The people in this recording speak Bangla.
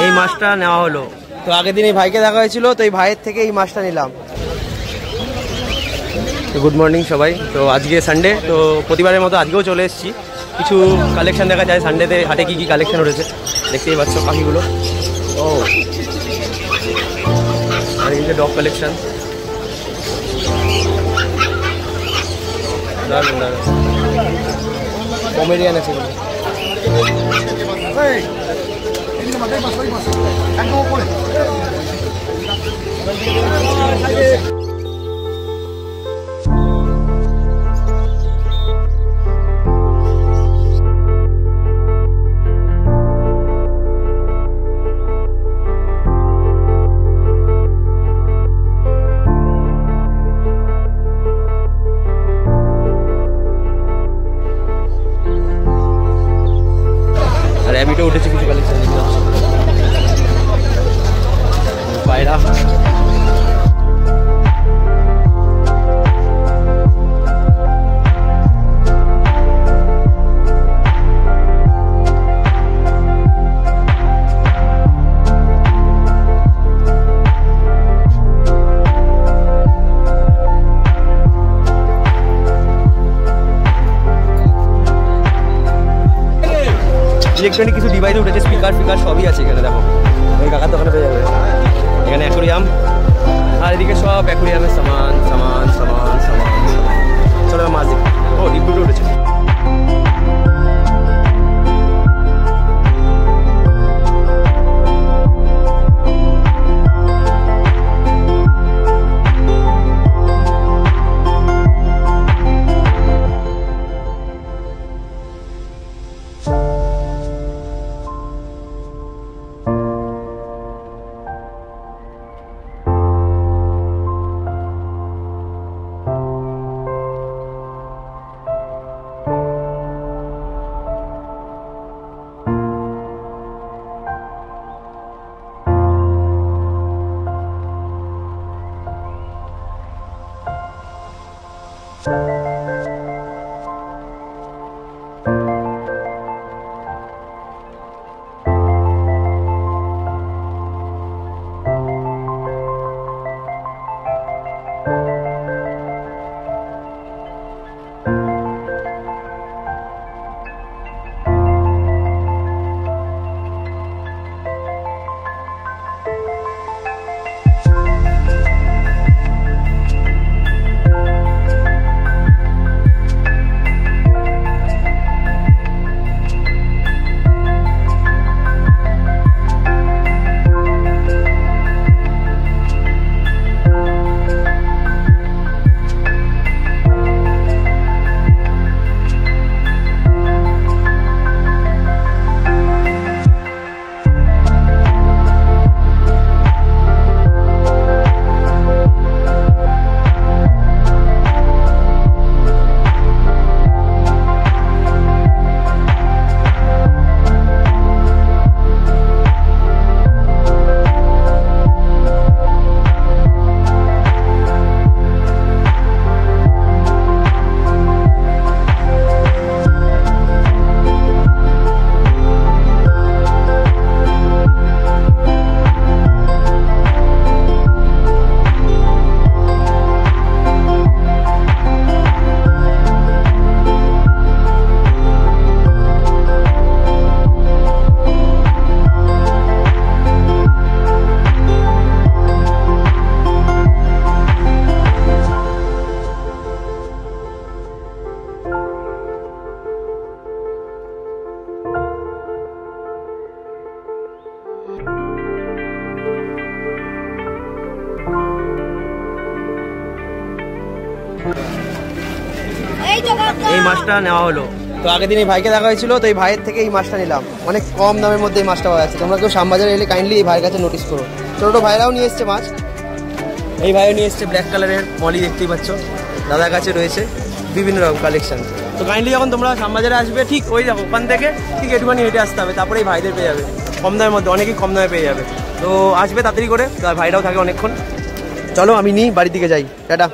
এই মাছটা নেওয়া হলো। তো আগের দিন এই ভাইকে দেখা হয়েছিল, তো এই ভাইয়ের থেকে এই মাছটা নিলাম। গুড মর্নিং সবাই। তো আজকে সানডে, তো প্রতিবারের মতো আজকেও চলে এসেছি। কিছু কালেকশন দেখা যায় সানডেতে, হাটে কী কী কালেকশন রয়েছে দেখতেই পাচ্ছ পাখিগুলো। ও আর এই যে ডগ কালেকশন, পমেরিয়ান আছে এগুলো। র্যাবিটও উঠেছে কিছু কালেকশন, পায়রা। ইলেকট্রনিক কিছু ডিভাইস উঠেছে, স্পিকার সবই আছে এখানে। দেখো ওই কাকার দোকানে পেয়ে যাবে। এখানে অ্যাকোরিয়াম, আর এদিকে সব অ্যাকোরিয়ামের সামান। চলো মাছ দেখি। ও ডিপটুটো উঠেছে। এই মাছটা নেওয়া হলো। তো আগের দিন এই ভাইকে দেখা হয়েছিল, তো এই ভাইয়ের থেকে এই মাছটা নিলাম। অনেক কম দামের মধ্যে এই মাছটা পাওয়া যাচ্ছে। তোমরা কেউ শ্যামবাজারে এলে কাইন্ডলি এই ভাইয়ের কাছে নোটিস করো। ছোটো ভাইরাও নিয়ে এসছে মাছ। এই ভাইও নিয়ে এসছে ব্ল্যাক কালারের মলি, দেখতেই পাচ্ছ। দাদার কাছে রয়েছে বিভিন্ন রকম কালেকশন। তো কাইন্ডলি যখন তোমরা শ্যামবাজারে আসবে, ঠিক ওই দেখো ওখান থেকে ঠিক একটুখানি হেঁটে আসতে হবে, তারপরে এই ভাইদের পেয়ে যাবে কম দামের মধ্যে, অনেকেই কম দামে পেয়ে যাবে। তো আসবে তাড়াতাড়ি করে, ভাইরাও থাকে অনেকক্ষণ। চলো আমি নিই, বাড়ির দিকে যাই, টাটা।